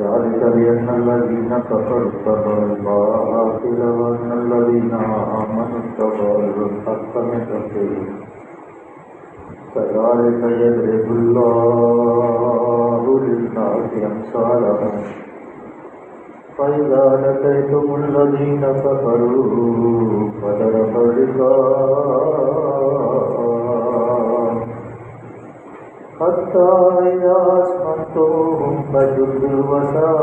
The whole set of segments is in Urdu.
ذلك بأن الذين كفروا اتبعوا الباطل وأن الذين آمنوا اتبعوا الحق من ربهم كذلك يضرب الله للناس أمثالهم فإذا لقيتم الذين كفروا فضرب الرقاب حتى إذا أثخنتموهم فشدوا الوثاق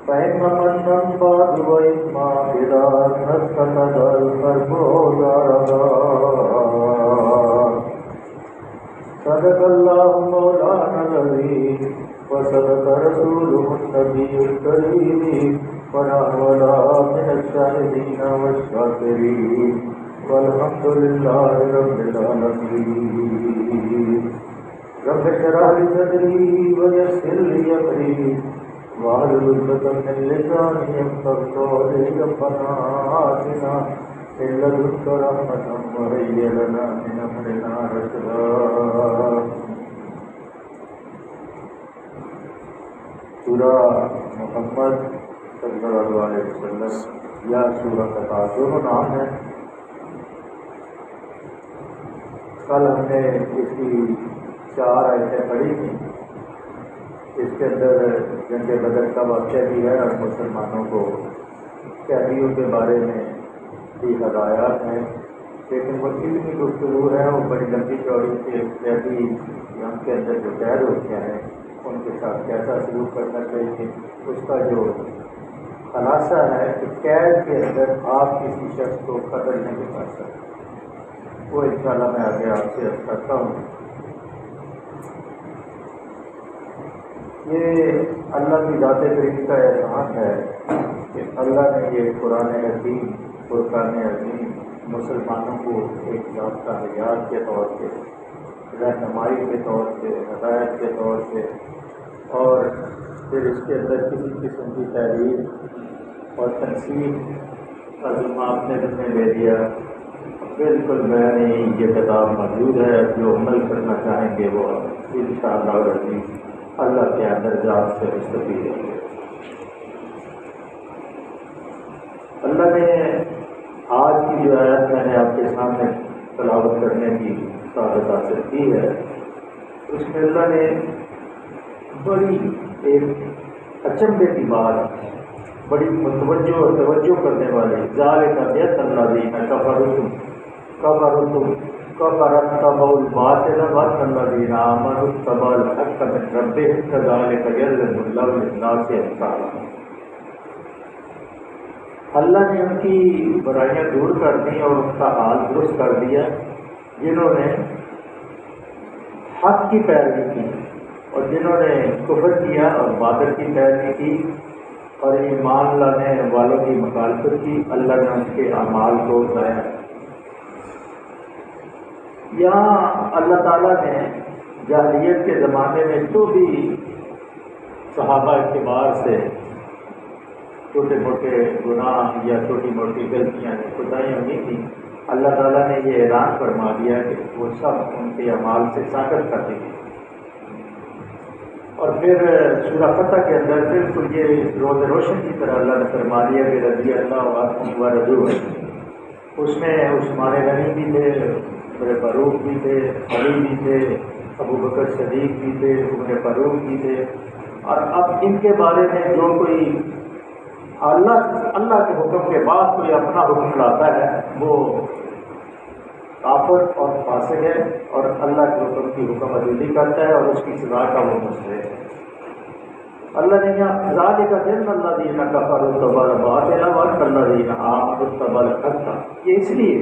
فإما منا بعد وإما فداء فقد الحرب أوزارها صدق الله مولانا العظيم وصدق رسوله النبي الكريم ونحن من الشاهدين والشاكرين والحمد لله رب العالمين. رب اشرح لي صدري ويسر لي امري واحلل عقدة من لساني يفقهوا قولي. ربنا آتنا من لدنك رحمة وهيئ لنا من أمرنا رشدا. سورہ محمد صلی اللہ علیہ وسلم یا سورہ قطع دونوں نام ہیں. کل ہم نے اس کی 4 آیتیں پڑھی تھیں. اس کے اندر جنگ بدر کا واقعہ بھی ہے اور مسلمانوں کو قیدیوں کے بارے میں بھی ہدایات ہیں، لیکن وہ علمی گفتگو ہے. وہ بڑی لمبی چوڑی سے قیدی جنگ کے اندر جو قید ہوتے ہیں ان کے ساتھ کیسا سلوک کرنا چاہیے، اس کا جو خلاصہ ہے کہ قید کے اندر آپ کسی شخص کو قتل نہیں کر سکتے. وہ انشاءاللہ میں آگے آپ سے عرض کرتا ہوں. یہ اللہ کی ذات کریم کا احسان ہے کہ اللہ نے یہ قرآن عظیم، فرقان عظیم مسلمانوں کو ایک ضابطہ حیات کے طور پہ، رہنمائی کے طور پہ، ہدایت کے طور پہ، اور پھر اس کے اندر کسی قسم کی تحریر اور تنصیب کا ذمہ اپنے ذمہ لے لیا. بالکل میں نے یہ کتاب موجود ہے، جو عمل کرنا چاہیں گے وہ انشاءاللہ العزیز اللہ کے اندر ذات سے مستفید ہے. اللہ نے آج کی جو آیت میں نے آپ کے سامنے تلاوت کرنے کی سعادت حاصل کی ہے، اس میں اللہ نے بڑی ایک اچنبے کی بات، بڑی متوجہ اور توجہ کرنے والی ذالک بأن الذین كفروا اتبعوا الباطل وأن الذين آمنوا اتبعوا الحق من ربهم كذلك يضرب الله للناس أمثالهم. اللہ نے ان کی برائیاں دور کر دی اور ان کا حال درست کر دیا جنہوں نے حق کی پیروی کی اور جنہوں نے کفر کیا اور باطل کی پیروی کی اور ایمان لانے والوں کی مخالفت کی. اللہ نے ان کے اعمال کو ضائع. یہاں اللہ تعالیٰ نے جاہلیت کے زمانے میں جو بھی صحابہ اعتبار سے چھوٹے موٹے گناہ یا چھوٹی موٹی غلطیاں خدائیاں ہوئی تھیں، اللہ تعالیٰ نے یہ اعلان فرما دیا کہ وہ سب ان کے اعمال سے ساکت کر دیں گے. اور پھر سورہ فتح کے اندر بالکل یہ روز روشن کی طرح اللہ نے فرما دیا کہ رضی اللہ عنہم ورضوا. اس میں عثمان غنی بھی تھے، عمر فاروق بھی تھے، علی بھی تھے، ابو بکر صدیق بھی تھے، عمر فاروق بھی تھے. اور اب ان کے بارے میں جو کوئی اللہ کے حکم کے بعد کوئی اپنا حکم لاتا ہے وہ کافر اور فاسق ہے اور اللہ کے حکم کی حکم عدولی کرتا ہے اور اس کی سزا کا وہ مستحق ہے. اللہ نے یہاں ذالک بأن الذین کفروا اتبعوا الباطل وأن الذین آمنوا اتبعوا الحق، یہ اس لیے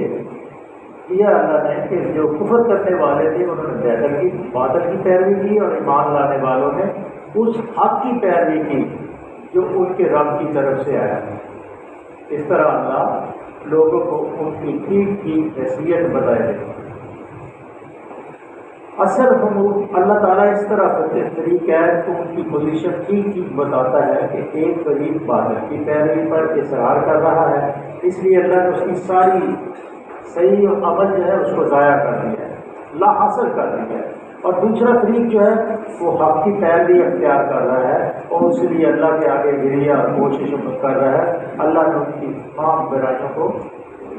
کیا اللہ نے کہ جو کفر کرنے والے تھے انہوں نے باطل کی پیروی کی اور ایمان لانے والوں نے اس حق کی پیروی کی جو ان کے رب کی طرف سے آیا ہے. اس طرح اللہ لوگوں کو ان کی ٹھیک ٹھیک حیثیت بتائے گا. اصل اللہ تعالیٰ اس طرح طریقہ ہے تو ان کی پوزیشن ٹھیک ٹھیک بتاتا ہے کہ ایک قریب باطل کی پیروی پر اصرار کر رہا ہے، اس لیے اللہ نے اس کی ساری صحیح عمل جو ہے اس کو ضائع کر دیا ہے. لا حاصل کر دی ہے، اور دوسرا فریق جو ہے وہ حق کی پیروی اختیار کر رہا ہے اور اس لیے اللہ کے آگے گریا کوشش کر رہا ہے۔ اللہ نے ان کی تمام برائیوں کو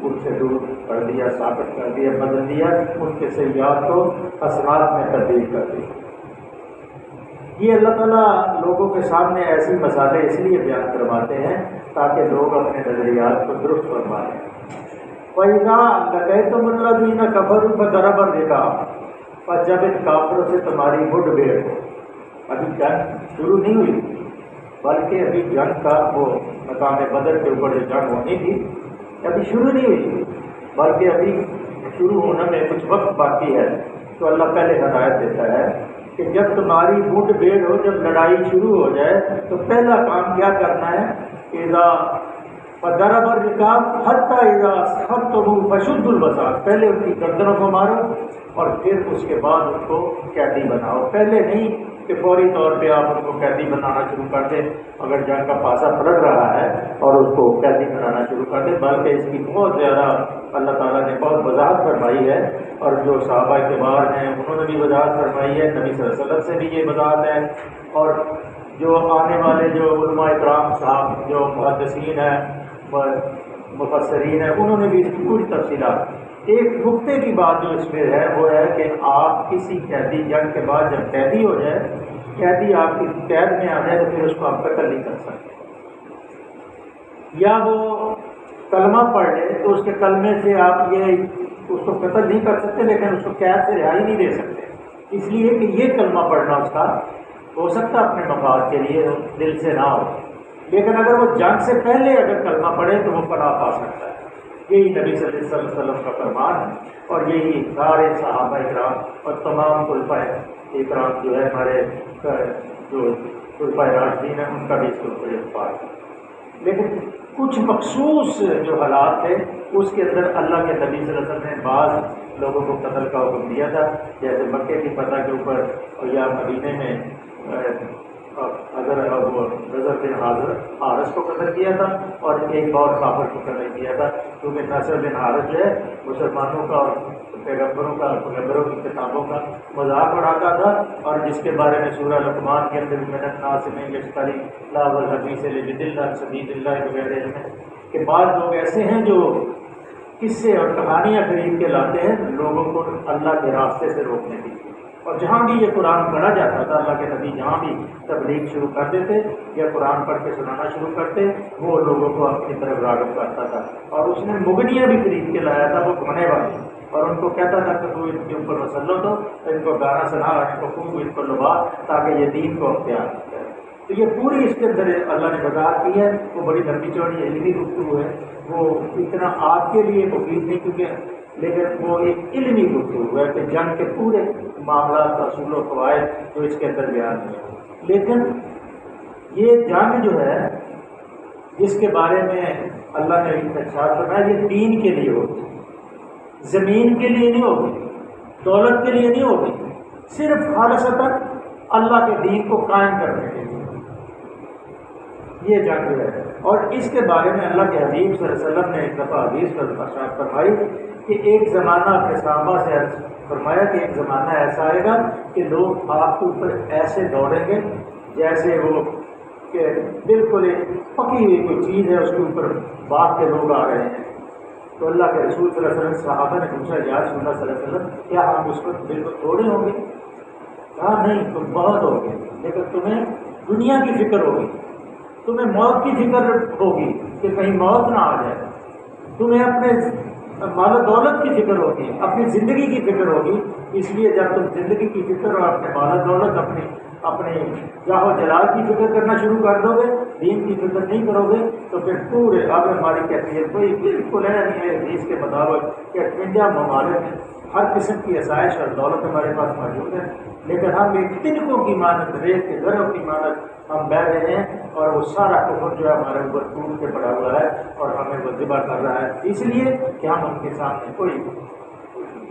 ان سے دور کر دیا، ثابت کر دیا، بدل دیا، ان کے سیئات کو حسنات میں تبدیل کر دیا۔ یہ اللہ تعالیٰ لوگوں کے سامنے ایسی مثالیں اس لیے بیان کرواتے ہیں تاکہ لوگ اپنے نظریات کو درست فرما لیں۔ وَإِذَا لَقِيتُمُ الَّذِينَ كَفَرُوا فَضَرَبُوا الرِّقَابَ، اور جب ان کافروں سے تمہاری مڈ بھیڑ ہو، ابھی جنگ شروع نہیں ہوئی بلکہ ابھی جنگ کا وہ مقام بدر کے اوپر جو جنگ ہونی تھی ابھی شروع نہیں ہوئی بلکہ ابھی شروع ہونے میں کچھ وقت باقی ہے، تو اللہ پہلے ہدایت دیتا ہے کہ جب تمہاری مڈ بھیڑ ہو، جب لڑائی شروع ہو جائے تو پہلا کام کیا کرنا ہے، اذا فضرب الرقاب حتی اذا اثخنتم فشدوا الوثاق، پہلے ان کی گردنوں کو مارو اور پھر اس کے بعد ان کو قیدی بناؤ۔ پہلے نہیں کہ فوری طور پہ آپ ان کو قیدی بنانا شروع کر دیں اگر جنگ کا پاسا پلٹ رہا ہے اور اس کو قیدی بنانا شروع کر دیں، بلکہ اس کی بہت زیادہ اللہ تعالیٰ نے بہت وضاحت فرمائی ہے، اور جو صحابہ کبار ہیں انہوں نے بھی وضاحت فرمائی ہے، نبی صلی اللہ علیہ وسلم سے بھی یہ وضاحت ہے، اور جو آنے والے جو علماء اکرام صاحب جو محدثین ہیں مفسرین ہیں انہوں نے بھی اس کی پوری تفصیلات۔ ایک نقطے کی بات جو اس میں ہے وہ ہے کہ آپ کسی قیدی جنگ کے بعد جب قیدی ہو جائے، قیدی آپ کی قید میں آ جائے تو پھر اس کو آپ قتل نہیں کر سکتے، یا وہ کلمہ پڑھ لے تو اس کے کلمے سے آپ یہ اس کو قتل نہیں کر سکتے لیکن اس کو قید سے رہائی نہیں دے سکتے، اس لیے کہ یہ کلمہ پڑھنا اس کا ہو سکتا اپنے مفاد کے لیے دل سے نہ ہو، لیکن اگر وہ جنگ سے پہلے اگر کلمہ پڑھے تو وہ پناہ پا سکتا ہے۔ یہی نبی صلی اللہ علیہ وسلم کا فرمان ہے، اور یہی سارے صحابہ اکرام اور تمام خلفائے اکرام جو ہے ہمارے جو خلفائے راشدین ہیں ان کا بھی اس کے اوپر اتفاق ہے۔ لیکن کچھ مخصوص جو حالات تھے اس کے اندر اللہ کے نبی صلی اللہ علیہ وسلم نے بعض لوگوں کو قتل کا حکم دیا تھا، جیسے مکے کی فتح کے اوپر اور یا مدینے میں اگر وہ نصر بن حارث کو قتل کیا تھا اور ایک اور کافر کو قتل کیا تھا، کیونکہ نصر بن حارث جو ہے مسلمانوں کا اور پیغمبروں کا پیغمبروں کی کتابوں کا مذاق اڑاتا تھا، اور جس کے بارے میں سورہ لقمان کے اندر من الناس من یشتری لا والحدیث لجد اللہ سبیل اللہ وغیرہ میں کہ بعض لوگ ایسے ہیں جو قصے اور کہانیاں خرید کے لاتے ہیں لوگوں کو اللہ کے راستے سے روکنے کے لیے، اور جہاں بھی یہ قرآن پڑھا جاتا تھا اللہ کے نبی جہاں بھی تبلیغ شروع کر دیتے یا قرآن پڑھ کے سنانا شروع کرتے وہ لوگوں کو اپنی طرف راغب کرتا تھا، اور اس نے مغنیاں بھی خرید کے لایا تھا وہ گھنے والی، اور ان کو کہتا تھا کہ تو ان کے اوپر مسلط ہو، ان کو گانا سنا، ان کو خوب ان کو لبا تاکہ یہ دین کو اختیار کرے۔ تو یہ پوری اس کے اندر اللہ نے وضاحت کی ہے، وہ بڑی لمبی چوڑی علمی گفتگو ہے، وہ اتنا آپ کے لیے مفید نہیں کیونکہ لیکن وہ ایک علمی گفتگو ہے کہ جنگ کے پورے معاملات اصول و قواعد جو اس کے اندر بیان ہے۔ لیکن یہ جنگ جو ہے جس کے بارے میں اللہ نے ارشاد فرمایا یہ دین کے لیے ہوگی، زمین کے لیے نہیں ہوگی، دولت کے لیے نہیں ہوگی، صرف خالصتاً اللہ کے دین کو قائم کرنے کے لیے یہ جنگ ہے۔ اور اس کے بارے میں اللہ کے حبیب صلی اللہ علیہ وسلم نے ایک دفعہ حدیث پر ارشاد فرمائی کہ ایک زمانہ اپنے صحابہ سے فرمایا کہ ایک زمانہ ایسا آئے گا کہ لوگ آپ کے اوپر ایسے دوڑیں گے جیسے وہ کہ بالکل ایک پکی ہوئی کوئی چیز ہے اس کے اوپر باغ کے لوگ آ رہے ہیں۔ تو اللہ کے رسول صلی اللہ علیہ وسلم صحابہ نے پوچھا یا رسول اللہ صلی اللہ علیہ وسلم کیا ہم اس وقت بالکل تھوڑے ہوں گے؟ کہا نہیں تم بہت ہوگے، لیکن تمہیں دنیا کی فکر ہوگی، تمہیں موت کی فکر ہوگی کہ کہیں موت نہ آ جائے، تمہیں اپنے مال و دولت کی فکر ہوگی، اپنی زندگی کی فکر ہوگی۔ اس لیے جب تم زندگی کی فکر اور اپنے مال و دولت اپنے جاہ و جلال کی فکر کرنا شروع کر دو گے، دین کی فکر نہیں کرو گے تو پھر پورے اب ہماری کیفیت کوئی بالکل ہے نہیں ہے حدیث کے مطابق کہ 58 ممالک میں ہر قسم کی آسائش اور دولت ہمارے پاس موجود ہے، لیکن ہم ایک تنکوں کی مانت ریت کے گھروں کی مانت ہم بہ رہے ہیں، اور وہ سارا کفر جو ہے ہمارے اوپر ٹوٹ کے پڑا ہوا ہے اور ہمیں وہ ذبح کر رہا ہے، اس لیے کہ ہم ان کے سامنے کوئی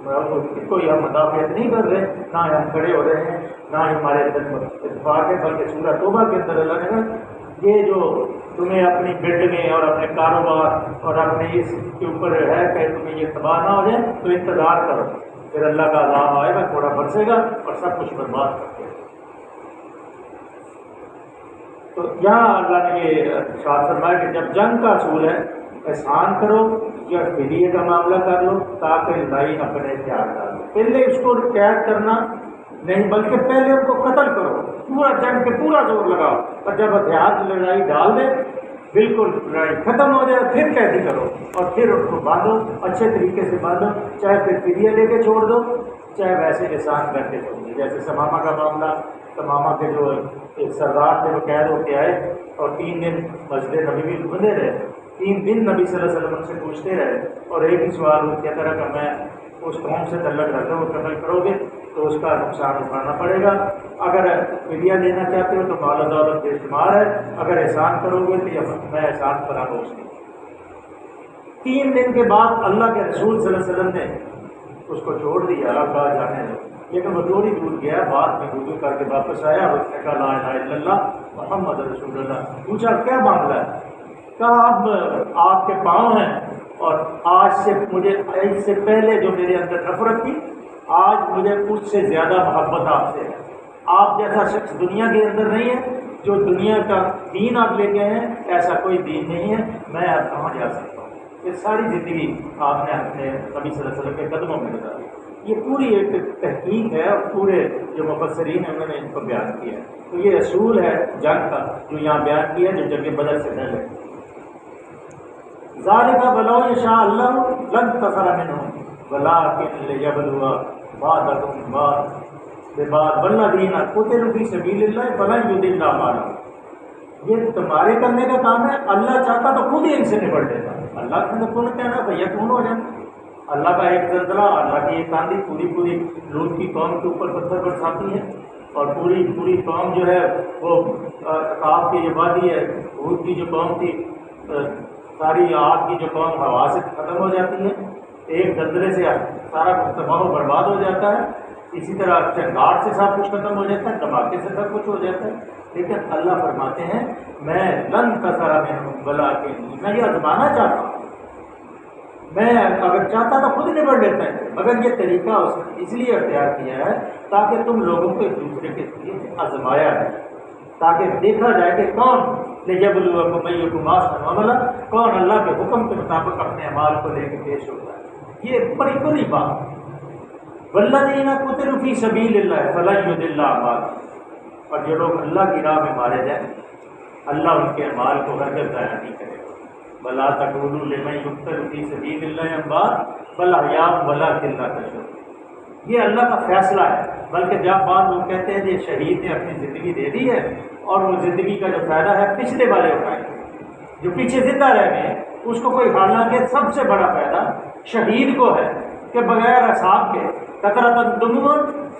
ہم مدافعت نہیں کر رہے، نہ ہم کھڑے ہو رہے ہیں، نہ ہمارے اتفاق ہے، بلکہ سورہ توبہ کے اندر اللہ نے کہا یہ جو تمہیں اپنی بلڈنگیں اور اپنے کاروبار اور اپنے اس کے اوپر ہے کہ تمہیں یہ تباہ نہ ہو جائے تو انتظار کرو، پھر اللہ کا عذاب آئے گا، تھوڑا برسے گا اور سب کچھ برباد کر دے گا۔ تو یہاں اللہ نے یہ ارشاد فرمایا کہ جب جنگ کا اصول ہے احسان کرو یا فدیے کا معاملہ کر لو تاکہ لڑائی اپنے اختیار کر لو۔ پہلے اس کو قید کرنا نہیں بلکہ پہلے ان کو قتل کرو، پورا جنگ پہ پورا زور لگاؤ، اور جب ہتھیار لڑائی ڈال دے بالکل لڑائی ختم ہو جائے پھر قیدی کرو اور پھر ان کو باندھو، اچھے طریقے سے باندھو، چاہے پھر فدیہ لے کے چھوڑ دو چاہے ویسے احسان کر کے چھوڑ دو۔ جیسے سمامہ کا معاملہ، سمامہ کے جو ایک سردار تھے وہ قید ہو کے آئے اور 3 دن مسجد نبوی میں بندے رہے، 3 دن نبی صلی اللہ علیہ وسلم سے پوچھتے رہے اور ایک ہی سوال وہ کہتا رہا کہ میں اس قوم سے تعلق رکھتا ہوں، قتل کرو گے تو اس کا نقصان اٹھانا پڑے گا، اگر فدیہ لینا چاہتے ہو تو مال و دولت بے شمار ہے، اگر احسان کرو گے تو میں احسان کرا دوں اس کی۔ 3 دن کے بعد اللہ کے رسول صلی اللہ علیہ وسلم نے اس کو چھوڑ دیا، اب کہا جانے دو، لیکن وہ تھوڑی دور گیا، بعد میں وضو کر کے واپس آیا اور اس نے کہا لا الہ الا اللہ محمد رسول اللہ۔ پوچھا کیا معاملہ ہے؟ کہا اب آپ کے پاؤں ہیں اور آج سے مجھے اس سے پہلے جو میرے اندر نفرت تھی آج مجھے اس سے زیادہ محبت آپ سے ہے۔ آپ جیسا شخص دنیا کے اندر نہیں ہے، جو دنیا کا دین آپ لے کے ہیں ایسا کوئی دین نہیں ہے، میں اب کہاں جا سکتا ہوں۔ یہ ساری زندگی آپ نے اپنے نبی صلی اللہ علیہ وسلم کے قدموں میں گزاری۔ یہ پوری ایک تحقیق ہے اور پورے جو مفسرین ہیں انہوں نے ان کو بیان کیا ہے۔ تو یہ اصول ہے جنگ کا جو یہاں بیان کیا جو جنگ بدر سے پہلے۔ ذالک ولو یشاء اللہ لانتصر منہم ولکن لیبلوا بعضکم ببعض والذین قتلوا فی سبیل اللہ فلن یضل اعمالهم۔ یہ تمہارے کرنے کا کام ہے، اللہ چاہتا تو خود ہی ان سے نبٹ دیتا، اللہ کے اندر کون کہنا بھیا کون ہو جانا۔ اللہ کا ایک زلزلہ، اللہ کی ایک آندھی پوری لوط کی قوم کے اوپر پتھر برساتی ہے اور پوری قوم جو ہے وہ عقاب کی جو وادی ہے، ہود کی جو قوم تھی، ساری آگ کی جو قوم ہوا سے ختم ہو جاتی ہے، ایک زلزلے سے سارا کچھ تباہ و برباد ہو جاتا ہے۔ اسی طرح چنگاڑ سے سب کچھ ختم ہو جاتا ہے، دھماکے سے سب کچھ ہو جاتا ہے، لیکن اللہ فرماتے ہیں میں لن تصر منہم ولکن میں یہ آزمانا چاہتا ہوں، میں اگر چاہتا تو خود نبڑ لیتا ہے، مگر یہ طریقہ اس لیے اختیار کیا ہے تاکہ تم لوگوں کو ایک دوسرے کے لیے آزمایا ہے، تاکہ دیکھا جائے کہ کون لیبلوکم ایکم احسن عملا، کون اللہ کے حکم کے مطابق اپنے اعمال کو لے کے پیش ہوتا ہے۔ یہ بڑی بڑی بات۔ والذین قتلوا فی سبیل اللہ فلن یضل اعمالهم، اور جو لوگ اللہ کی راہ میں مارے جائیں اللہ ان کے اعمال کو ہرگز ضائع نہیں کرے گا۔ ولا تقولوا لمن يقتل في سبيل الله اموات بل احياء ولكن لا تشعرون۔ یہ اللہ کا فیصلہ ہے، بلکہ جب بعض لوگ کہتے ہیں کہ شہید نے اپنی زندگی دے دی ہے اور وہ زندگی کا جو فائدہ ہے پچھلے والے اٹھائیں، جو پیچھے زندہ رہ گئے اس کو کوئی، حالانکہ سب سے بڑا فائدہ شہید کو ہے کہ بغیر حساب کے قطرۃ دموع،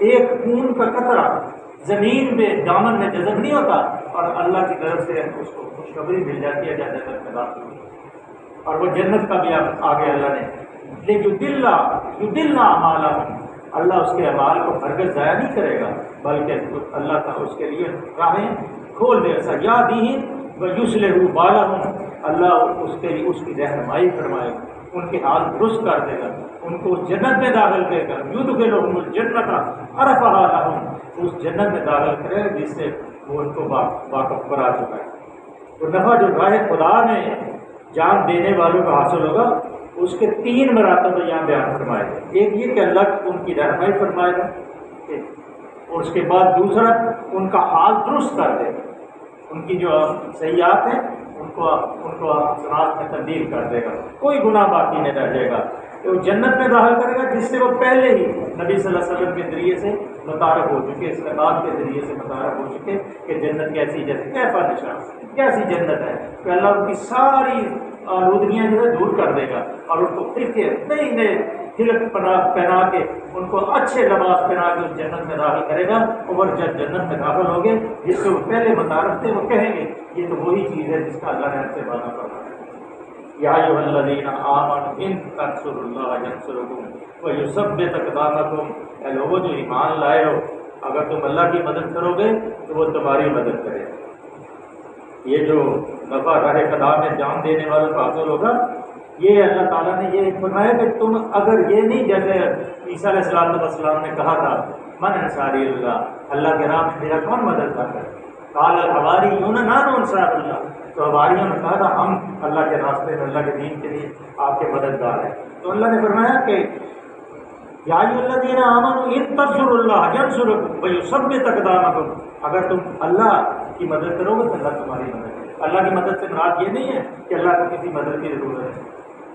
ایک خون کا قطرہ زمین میں دامن میں جذب نہیں ہوتا اور اللہ کی طرف سے اس کو خوشخبری مل جاتی ہے جب جنت میں داخل ہوئی، اور وہ جنت کا بھی آگے اللہ نے یضل اعمالهم، اللہ اس کے اعمال کو ہرگز ضائع نہیں کرے گا، بلکہ اللہ کا اس کے لیے راہیں کھول دے گا۔ یادیہم ویصلح بالہم، اللہ اس کے لیے اس کی رہنمائی فرمائے گا، ان کے حال درست کر دے گا، ان کو جنت میں داخل کرے گا۔ یدخلہم الجنۃ عرفھا لہم، اس جنت میں داخل کرے گا جس سے وہ ان کو واقف کرا چکا ہے۔ تو نفع جو راہ خدا میں جان دینے والوں کا حاصل ہوگا اس کے 3 مراتب یہاں بیان فرمائے گا۔ ایک یہ کہ اللہ ان کی رہنمائی فرمائے گا، اور اس کے بعد دوسرا ان کا حال درست کر دے گا، ان کی جو سیئات ہیں ان کو حسنات میں تبدیل کر دے گا، کوئی گناہ باقی نہیں رہ جائے گا۔ وہ جنت میں داخل کرے گا جس سے وہ پہلے ہی نبی صلی اللہ علیہ وسلم کے ذریعے سے متعارف ہو چکے، استقامت کے ذریعے سے متعارف ہو چکے کہ جنت کیسی، جیسے کیفا نشان کیسی جنت ہے کہ اللہ ان کی ساری آلودگیاں جو ہے دور کر دے گا اور ان کو پھر کے نئے تلک پہنا کے ان کو اچھے لباس پہنا کے اس جنت میں داخل کرے گا، اور جب جنت میں داخل ہو گے جس سے وہ پہلے متعارف تھے وہ کہیں گے یہ تو وہی چیز ہے جس کا اللہ نے ہم سے وعدہ کرنا ہے۔ یا ایھا الذین آمنوا ان تنصروا اللہ ینصرکم ویثبت اقدامکم، اے لوگوں جو ایمان لائے ہو اگر تم اللہ کی مدد کرو گے تو وہ تمہاری مدد کرے گا۔ یہ جو نفع راہ خدا میں جان دینے والوں کا حاصل ہوگا یہ اللہ تعالیٰ نے یہ فرمایا کہ تم اگر یہ نہیں، جیسے عیسیٰ علیہ السلام نے کہا تھا من انصاری اللہ کے راہ میں میرا کون مدد کرتا ہے، قال الحواریون نحن انصار اللہ، تو حواریوں نے کہا تھا ہم اللہ کے راستے میں اللہ کے دین کے لیے آپ کے مددگار ہیں۔ تو اللہ نے فرمایا کہ یا ایھا الذین آمنوا ان تنصروا اللہ ینصرکم ویثبت اقدامکم، اگر تم اللہ کی مدد کرو گے تو اللہ تمہاری مدد کرے۔ اللہ کی مدد سے مراد یہ نہیں ہے کہ اللہ کو کسی مدد کی ضرورت ہے،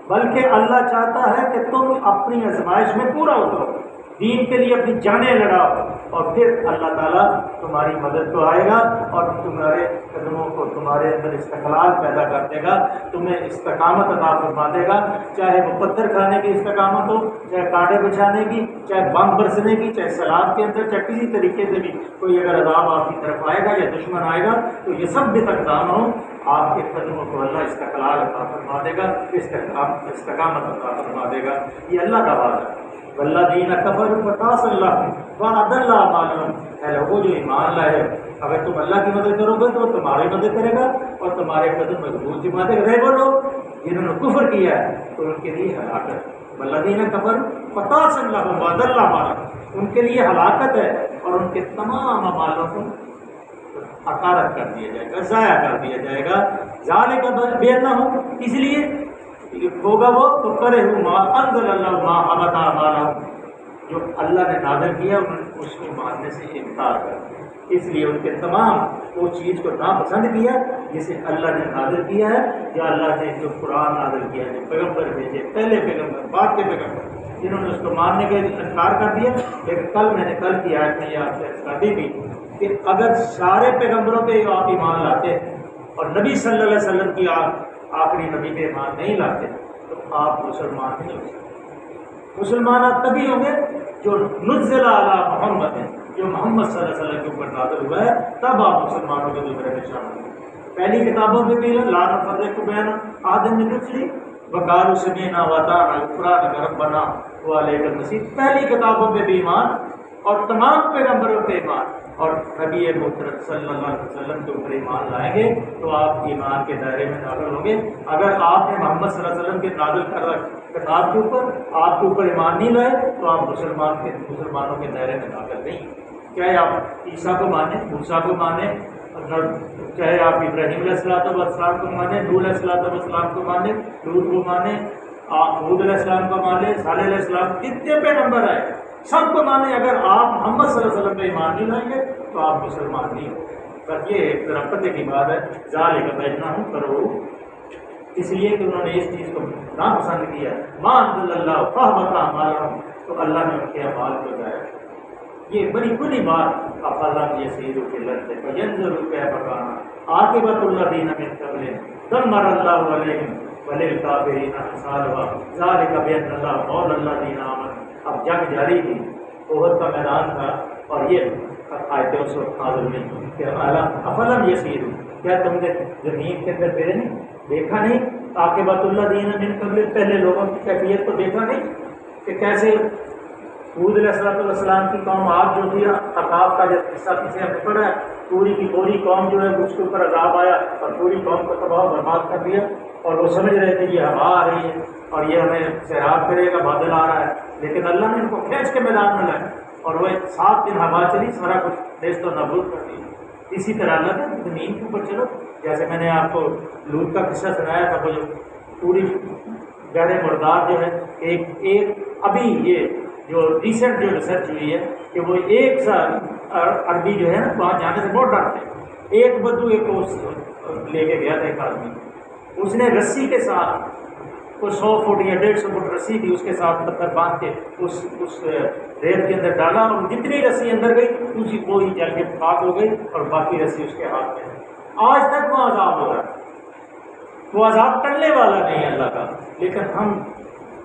بلکہ اللہ چاہتا ہے کہ تم اپنی آزمائش میں پورا اترو، دین کے لیے اپنی جانیں لڑاؤ، اور پھر اللہ تعالیٰ تمہاری مدد کو آئے گا اور تمہارے قدموں کو تمہارے اندر استقلال پیدا کر دے گا، تمہیں استقامت عطا فرما دے گا، چاہے وہ پتھر کھانے کی استقامت ہو، چاہے کانٹے بچھانے کی، چاہے بم برسنے کی، چاہے سیلاب کے اندر، چاہے کسی طریقے سے بھی کوئی اگر عذاب آپ کی طرف آئے گا یا دشمن آئے گا تو یہ سب بھی اقدام ہو، آپ کے قدموں کو اللہ استقلال عطا فرما دے گا، استقامت عطا فرما دے گا۔ یہ اللہ کا وعدہ ہے۔ والذین کفروا فتعصوا لهم واضل اعمالهم، اے لوگوں جو ایمان لائے، اگر تم اللہ کی مدد کرو گے تو وہ تمہاری مدد کرے گا اور تمہارے قدم مضبوط جما دے گا۔ رہے وہ لوگ جنہوں نے کفر کیا ہے تو ان کے لیے ہلاکت، والذین کفروا فتعصوا لهم واضل اعمالهم، ان کے لیے ہلاکت ہے اور ان کے تمام اعمالوں کو حقارت کر دیا جائے گا، ضائع کر دیا جائے گا۔ ذالک بانہم، اس لیے ہوگا وہ تو کرے ما انزل اللہ ما حبط اعمالہم، جو اللہ نے نازل کیا اس کو ماننے سے انکار کر، اس لیے ان کے تمام وہ چیز کو ناپسند کیا جسے اللہ نے نازل کیا ہے، یا اللہ نے جو قرآن نازل کیا ہے، پیغمبر بھیجے، پہلے پیغمبر بعد کے پیغمبر، جنہوں نے اس کو ماننے کا انکار کر دیا۔ لیکن میں نے کل کی آیت میں یہ آپ سے بتاتی بھی کہ اگر سارے پیغمبروں پہ آپ ایمان لاتے اور نبی صلی اللہ علیہ وسلم کی آخری نبی پہ ایمان نہیں لاتے تو آپ مسلمان نہیں ہو سکتے۔ مسلمان آپ تبھی ہوں گے جو نزل علی محمد ہے، جو محمد صلی اللہ علیہ وسلم کے اوپر نازل ہوا ہے، تب آپ مسلمانوں کے دوسرے میں شامل ہوں گے۔ پہلی کتابوں میں بھی لا نفرق بین احد من رسلہ وقالوا سمعنا واطعنا غفرانک ربنا والیک المصیر، پہلی کتابوں میں بھی ایمان اور تمام پیغمبروں پہ ایمان اور نبی محترم صلی اللہ علیہ وسلم کے اوپر ایمان لائیں گے تو آپ ایمان کے دائرے میں داخل ہوں گے۔ اگر آپ نے محمد صلی اللہ علیہ وسلم کے نازل کردہ کتاب کے اوپر آپ کے اوپر ایمان نہیں لائے تو آپ مسلمانوں کے دائرے میں داخل نہیں، چاہے آپ عیسیٰ کو مانیں، موسیٰ کو مانیں، چاہے آپ ابراہیم علیہ السلام کو مانیں، نوح علیہ السلام کو مانیں، لوط کو مانیں، ہود علیہ السلام کو مانیں، صالح علیہ السلام، کتنے پیغمبر آئے سب کو مانیں، اگر آپ محمد صلی اللہ علیہ وسلم پہ ایمان نہیں لائیں گے تو آپ مسلمان نہیں ہوں۔ بس یہ ایک ذرا پتے کی بات ہے، ذالک بانہم کروا، اس لیے کہ انہوں نے اس چیز کو ناپسند کیا، ما انزل اللہ فاحبط اعمالہم، تو اللہ نے ان کے اعمال کو ضائع کیا۔ یہ بڑی بڑی بات افلم یسیروا فی الارض فینظروا کیف کان عاقبۃ الذین من قبلہم دمر اللہ علیہم وللکافرین امثالھا ذالک بان اللہ مولی الذین آمنوا۔ اب جنگ جاری تھی، احد کا میدان تھا اور یہ آیتیں اس وقت نازل ہوئی کہ افلم یسیروا، کیا تم نے زمین کے اندر پھرے نہیں، دیکھا نہیں عاقبۃ الذین من قبل، پہلے لوگوں کی کیفیت کو دیکھا نہیں کہ کیسے حود علیہ السلام کی قوم آگ جو تھی، عقاب کا جو قصہ پیچھے ہم نے پڑھا ہے، پوری کی پوری قوم جو ہے اس کے اوپر عذاب آیا اور پوری قوم کو تباہ و برباد کر دیا، اور وہ سمجھ رہے تھے یہ ہوا آ رہی ہے اور یہ ہمیں سیراب کرے گا، بادل آ رہا ہے، لیکن اللہ نے ان کو کھینچ کے میدان میں لایا اور وہ 7 دن ہوا چلی، سارا کچھ نیست و نابود کر دیا۔ اسی طرح اللہ نے زمین کے اوپر چلو، جیسے میں نے آپ کو لوط کا قصہ سنایا تھا، وہ جو پوری گہرے مردار جو ہے، ایک ابھی یہ جو ریسنٹ جو ریسرچ ہوئی ہے کہ وہ ایک سال عربی جو ہے نا وہاں جانے سے بہت ڈرتے ہیں، ایک بدو ایک لے کے گیا تھا ایک آدمی، اس نے رسی کے ساتھ کوئی 100 فٹ یا 150 فٹ رسی تھی، اس کے ساتھ پتھر باندھ کے اس ریت کے اندر ڈالا اور جتنی رسی اندر گئی اسی کو ہی جل کے خاک ہو گئی اور باقی رسی اس کے ہاتھ میں۔ آج تک وہ عذاب ہو رہا ہے، وہ عذاب ٹلنے والا نہیں ہے اللہ کا، لیکن ہم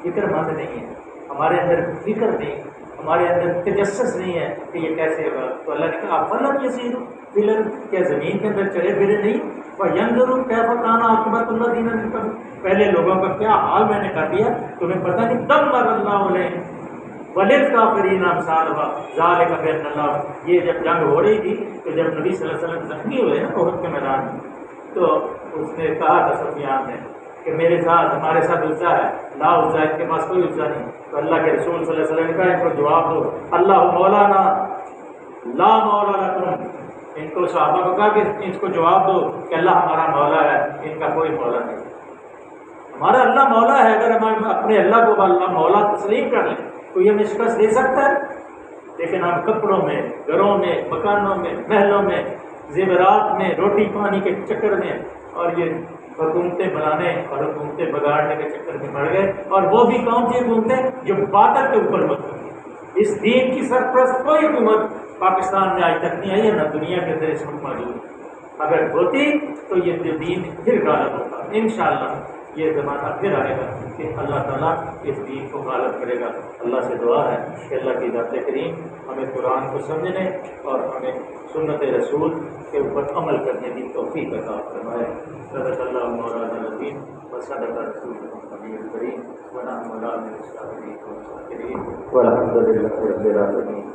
فکر مند نہیں ہیں، ہمارے اندر فکر نہیں، ہمارے اندر تجسس نہیں ہے کہ یہ کیسے ہوگا۔ تو اللہ نے کہا افلم یسیروا فی الارض، کیا زمین کے اندر چلے پھرے نہیں، فینظروا کیف کان عاقبۃ الذین من قبل، پہلے لوگوں کا کیا حال میں نے کر دیا تمہیں پتہ نہیں، دمر اللہ علیہم وللکافرین امثالھا ذالک بان اللہ۔ یہ جب جنگ ہو رہی تھی تو جب نبی صلی اللہ علیہ وسلم زخمی ہوئے نا احد کے میدان میں، تو اس نے کہا تھا سفیان نے کہ میرے ساتھ ہمارے ساتھ عزا ہے، لا عزا، ان کے پاس کوئی عزا نہیں، تو اللہ کے رسول صلی اللہ علیہ وسلم نے کہا ان کو جواب دو اللہ مولانا لا مولا لکم، ان کو صحابہ کو کہا کہ اس کو جواب دو کہ اللہ ہمارا مولا ہے، ان کا کوئی مولا نہیں، ہمارا اللہ مولا ہے۔ اگر ہم اپنے اللہ کو اللہ مولا تسلیم کر لیں تو یہ ہمیں شکست دے سکتا ہے؟ لیکن ہم کپڑوں میں، گھروں میں، مکانوں میں، محلوں میں، زیورات میں، روٹی پانی کے چکر میں اور یہ حکومتیں بنانے اور حکومتیں بگاڑنے کے چکر میں پڑ گئے، اور وہ بھی کون سی حکومتیں جو باطل کے اوپر مبنی۔ اس دین کی سرپرست کوئی حکومت پاکستان میں آج تک نہیں آئی ہے، نہ دنیا کے اندر اس وقت موجود ہے۔ اگر ہوتی تو یہ دین پھر غالب ہوتا، انشاءاللہ یہ زمانہ پھر آئے گا کہ اللہ تعالیٰ اس دین کو غالب کرے گا۔ اللہ سے دعا ہے کہ اللہ کی ذات کریم ہمیں قرآن کو سمجھنے اور ہمیں سنت رسول کے اوپر عمل کرنے کی توفیق عطا فرمائے۔ صدق اللہ مولانا العظیم و صدق رسول النبی الکریم ونحن علی ذلک من الشاہدین والشاکرین والحمد للہ رب العالمین۔